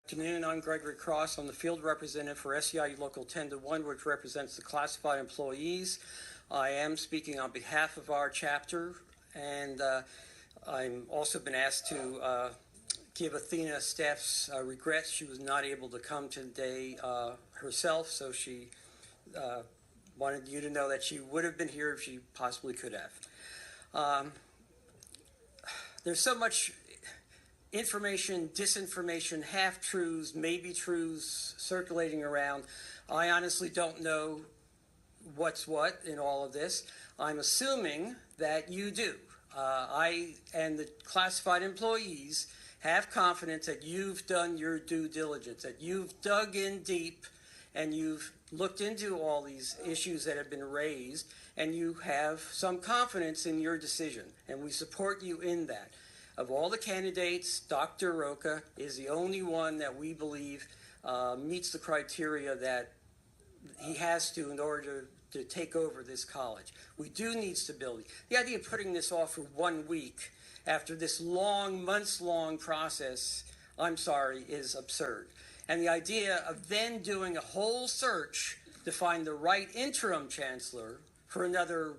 Good afternoon. I'm Gregory Cross. I'm the field representative for SEIU Local 10-1, which represents the classified employees. I am speaking on behalf of our chapter, and I'm also been asked to give Athena Steff's regrets. She was not able to come today herself, so she wanted you to know that she would have been here if she possibly could have. There's so much information, disinformation, half-truths, maybe truths circulating around. I honestly don't know what's what in all of this. I'm assuming that you do. I and the classified employees have confidence that you've done your due diligence, that you've dug in deep and you've looked into all these issues that have been raised, and you have some confidence in your decision, and we support you in that. Of all the candidates, Dr. Rocha is the only one that we believe meets the criteria that he has to in order to take over this college. We do need stability. The idea of putting this off for 1 week after this long, months-long process, I'm sorry, is absurd. And the idea of then doing a whole search to find the right interim chancellor for another,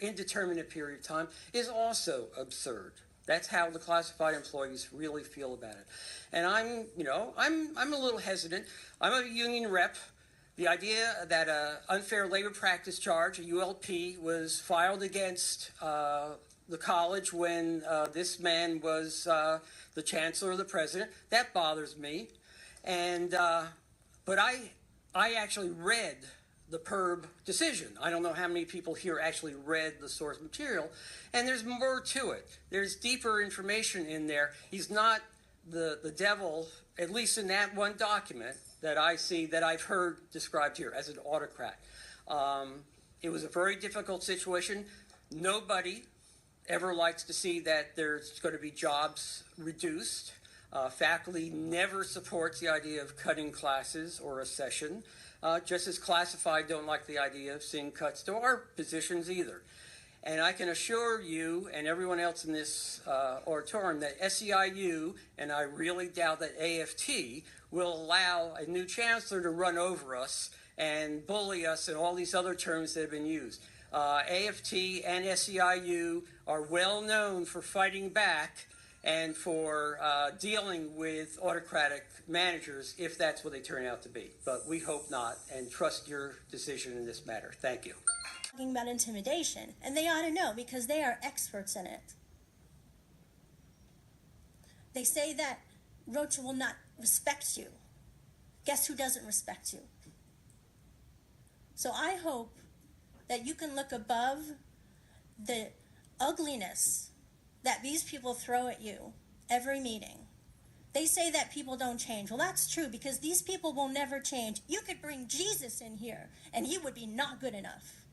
indeterminate period of time is also absurd. That's how the classified employees really feel about it. And I'm a little hesitant. I'm a union rep. The idea that an unfair labor practice charge, a ULP, was filed against the college when this man was the chancellor or the president, that bothers me. And but I actually read the PERB decision. I don't know how many people here actually read the source material, and there's more to it. There's deeper information in there. He's not the devil, at least in that one document that I see, that I've heard described here as an autocrat. It was a very difficult situation. Nobody ever likes to see that there's going to be jobs reduced. Faculty never supports the idea of cutting classes or a session. Just as classified don't like the idea of seeing cuts to our positions either. And I can assure you and everyone else in this auditorium that SEIU, and I really doubt that AFT, will allow a new chancellor to run over us and bully us and all these other terms that have been used. AFT and SEIU are well known for fighting back and for dealing with autocratic managers, if that's what they turn out to be. But we hope not, and trust your decision in this matter. Thank you. Talking about intimidation, and they ought to know because they are experts in it. They say that Rocha will not respect you. Guess who doesn't respect you? So I hope that you can look above the ugliness that these people throw at you every meeting. They say that people don't change. Well, that's true, because these people will never change. You could bring Jesus in here, and he would be not good enough.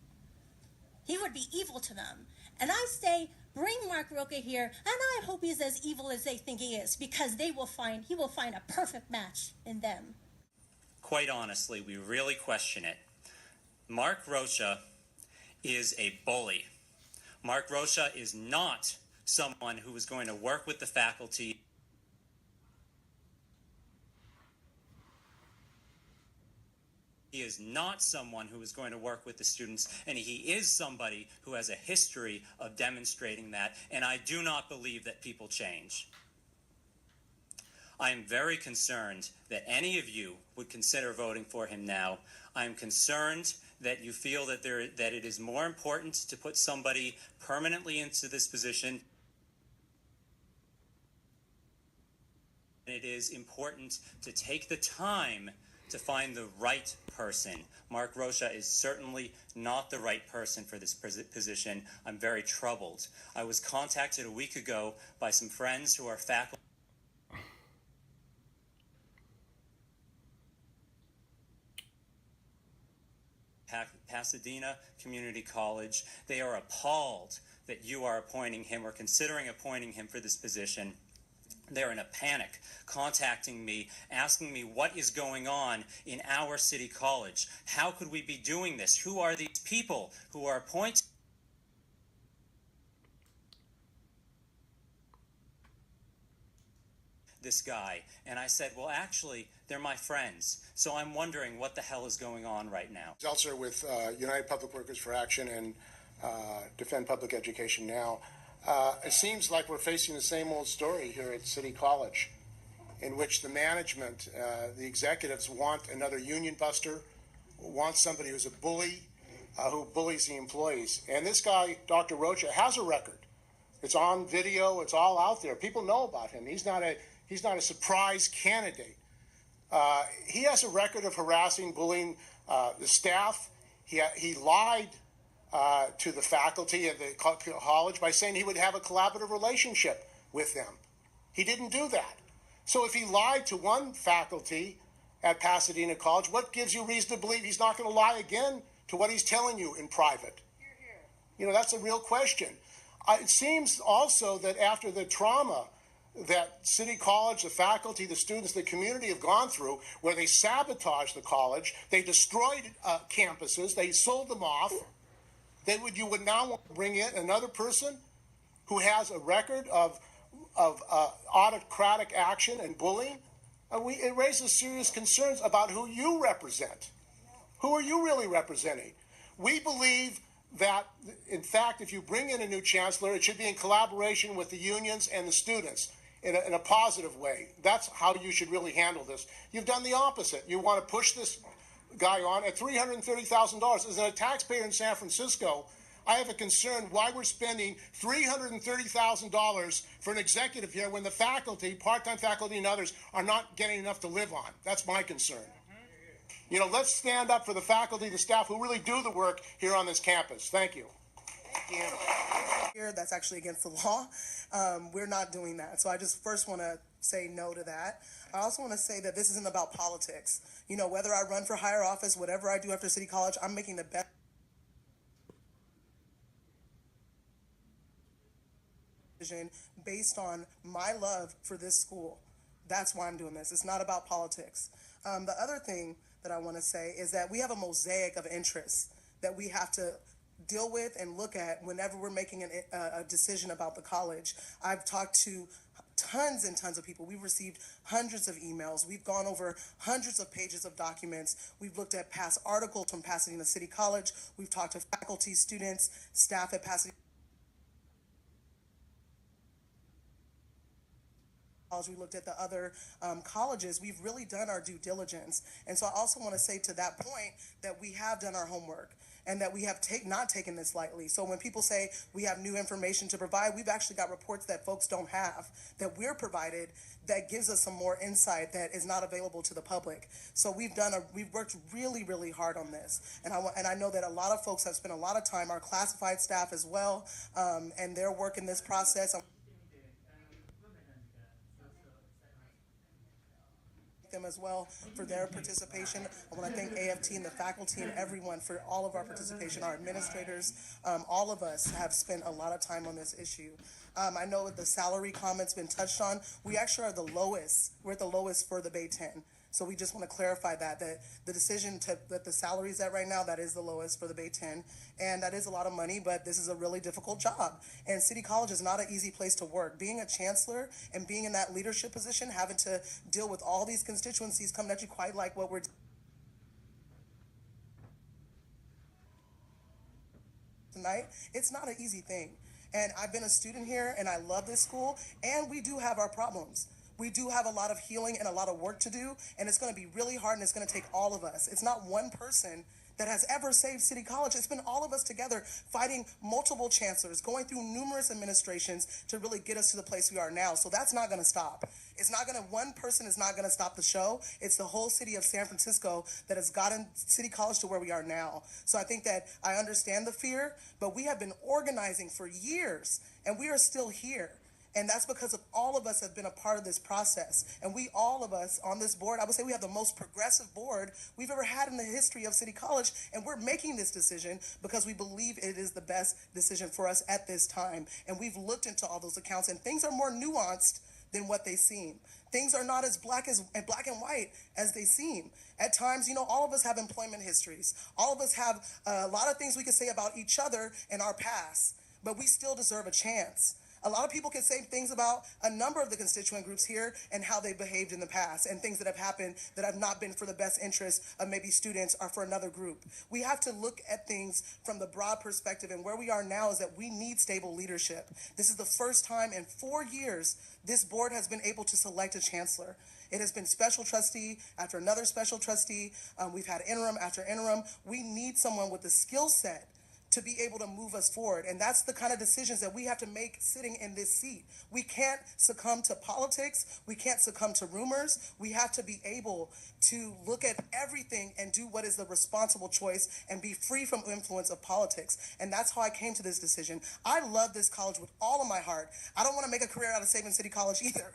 He would be evil to them. And I say, bring Mark Rocha here, and I hope he's as evil as they think he is, because he will find a perfect match in them. Quite honestly, we really question it. Mark Rocha is a bully. Mark Rocha is not someone who is going to work with the faculty. He is not someone who is going to work with the students, and he is somebody who has a history of demonstrating that, and I do not believe that people change. I am very concerned that any of you would consider voting for him now. I am concerned that you feel that it is more important to put somebody permanently into this position. It is important to take the time to find the right person. Mark Rocha is certainly not the right person for this position. I'm very troubled. I was contacted a week ago by some friends who are faculty. Pasadena Community College. They are appalled that you are appointing him or considering appointing him for this position. They're in a panic, contacting me, asking me what is going on in our city college. How could we be doing this? Who are these people who are appointed? this guy. And I said, well, actually, they're my friends. So I'm wondering what the hell is going on right now. Chancellor with United Public Workers for Action and Defend Public Education Now. It seems like we're facing the same old story here at City College, in which the management, the executives want another union buster, want somebody who's a bully, who bullies the employees. And this guy, Dr. Rocha, has a record. It's on video. It's all out there. People know about him. He's not a surprise candidate. He has a record of harassing, bullying the staff. He lied to the faculty at the college by saying he would have a collaborative relationship with them. He didn't do that. So if he lied to one faculty at Pasadena College, what gives you reason to believe he's not going to lie again to what he's telling you in private? You know, that's a real question. It seems also that after the trauma that City College, the faculty, the students, the community have gone through, where they sabotaged the college, they destroyed campuses, they sold them off, you would now want to bring in another person who has a record of autocratic action and bullying. It raises serious concerns about who you represent. Who are you really representing? We believe that, in fact, if you bring in a new chancellor, it should be in collaboration with the unions and the students in a positive way. That's how you should really handle this. You've done the opposite. You want to push this guy on at $330,000. As a taxpayer in San Francisco, I have a concern why we're spending $330,000 for an executive here when the faculty, part-time faculty and others, are not getting enough to live on. That's my concern. You know, let's stand up for the faculty, the staff who really do the work here on this campus. Thank you. Here, that's actually against the law. We're not doing that. So I just first want to say no to that. I also want to say that this isn't about politics. You know, whether I run for higher office, whatever I do after City College, I'm making the best decision based on my love for this school. That's why I'm doing this. It's not about politics. The other thing that I want to say is that we have a mosaic of interests that we have to deal with and look at whenever we're making a decision about the college. I've talked to tons and tons of people. We've received hundreds of emails. We've gone over hundreds of pages of documents. We've looked at past articles from Pasadena City College. We've talked to faculty, students, staff at Pasadena. We looked at the other colleges. We've really done our due diligence. And so I also want to say to that point that we have done our homework and that we have not taken this lightly. So when people say we have new information to provide, we've actually got reports that folks don't have, that we're provided, that gives us some more insight that is not available to the public. So we've worked really, really hard on this. And I know that a lot of folks have spent a lot of time, our classified staff as well, and their work in this process. Them as well for their participation. I want to thank AFT and the faculty and everyone for all of our participation, our administrators. All of us have spent a lot of time on this issue. I know the salary comment's been touched on. We actually are the lowest. We're at the lowest for the Bay 10. So we just want to clarify that the decision that the salary is at right now, that is the lowest for the Bay 10. And that is a lot of money, but this is a really difficult job. And City College is not an easy place to work. Being a chancellor and being in that leadership position, having to deal with all these constituencies coming at you quite like what we're tonight, it's not an easy thing. And I've been a student here and I love this school, and we do have our problems. We do have a lot of healing and a lot of work to do, and it's going to be really hard, and it's going to take all of us. It's not one person that has ever saved City College. It's been all of us together fighting multiple chancellors, going through numerous administrations to really get us to the place we are now. So that's not going to stop. One person is not going to stop the show. It's the whole city of San Francisco that has gotten City College to where we are now. So I think that I understand the fear, but we have been organizing for years, and we are still here. And that's because of all of us have been a part of this process. And all of us on this board, I would say we have the most progressive board we've ever had in the history of City College. And we're making this decision because we believe it is the best decision for us at this time. And we've looked into all those accounts, and things are more nuanced than what they seem. Things are not as black and white as they seem. At times, all of us have employment histories. All of us have a lot of things we can say about each other in our past, but we still deserve a chance. A lot of people can say things about a number of the constituent groups here and how they behaved in the past and things that have happened that have not been for the best interest of maybe students or for another group. We have to look at things from the broad perspective, and where we are now is that we need stable leadership. This is the first time in 4 years this board has been able to select a chancellor. It has been special trustee after another special trustee. We've had interim after interim. We need someone with the skill set to be able to move us forward. And that's the kind of decisions that we have to make sitting in this seat. We can't succumb to politics. We can't succumb to rumors. We have to be able to look at everything and do what is the responsible choice and be free from influence of politics. And that's how I came to this decision. I love this college with all of my heart. I don't want to make a career out of Sabin City College either.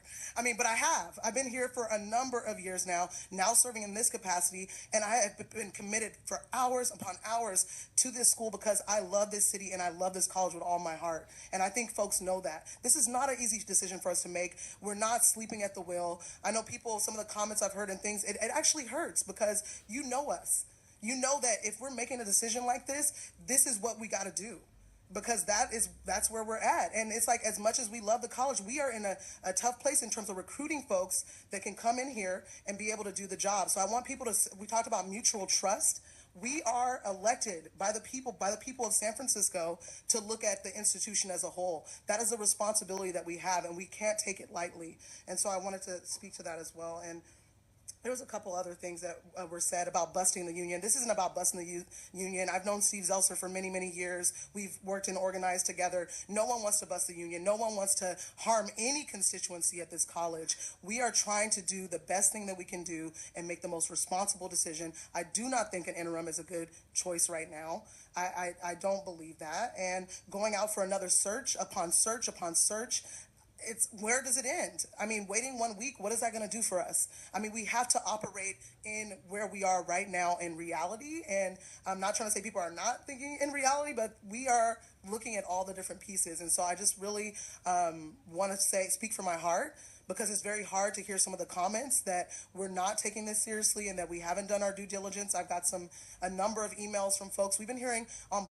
But I have. I've been here for a number of years now serving in this capacity, and I have been committed for hours upon hours to this school because I love this city and I love this college with all my heart. And I think folks know that. This is not an easy decision for us to make. We're not sleeping at the wheel. I know people, some of the comments I've heard and things, it actually hurts because you know us. You know that if we're making a decision like this is what we got to do. Because that's where we're at. And it's like, as much as we love the college, we are in a tough place in terms of recruiting folks that can come in here and be able to do the job. So I want people to, we talked about mutual trust. We are elected by the people of San Francisco to look at the institution as a whole. That is a responsibility that we have, and we can't take it lightly. And so I wanted to speak to that as well. And there was a couple other things that were said about busting the union. This isn't about busting the union. I've known Steve Zelser for many, many years. We've worked and organized together. No one wants to bust the union. No one wants to harm any constituency at this college. We are trying to do the best thing that we can do and make the most responsible decision. I do not think an interim is a good choice right now. I don't believe that. And going out for another search upon search upon search, where does it end? Waiting 1 week, what is that going to do for us? We have to operate in where we are right now in reality. And I'm not trying to say people are not thinking in reality, but we are looking at all the different pieces. And so I just really want to speak from my heart, because it's very hard to hear some of the comments that we're not taking this seriously and that we haven't done our due diligence. I've got a number of emails from folks. We've been hearing on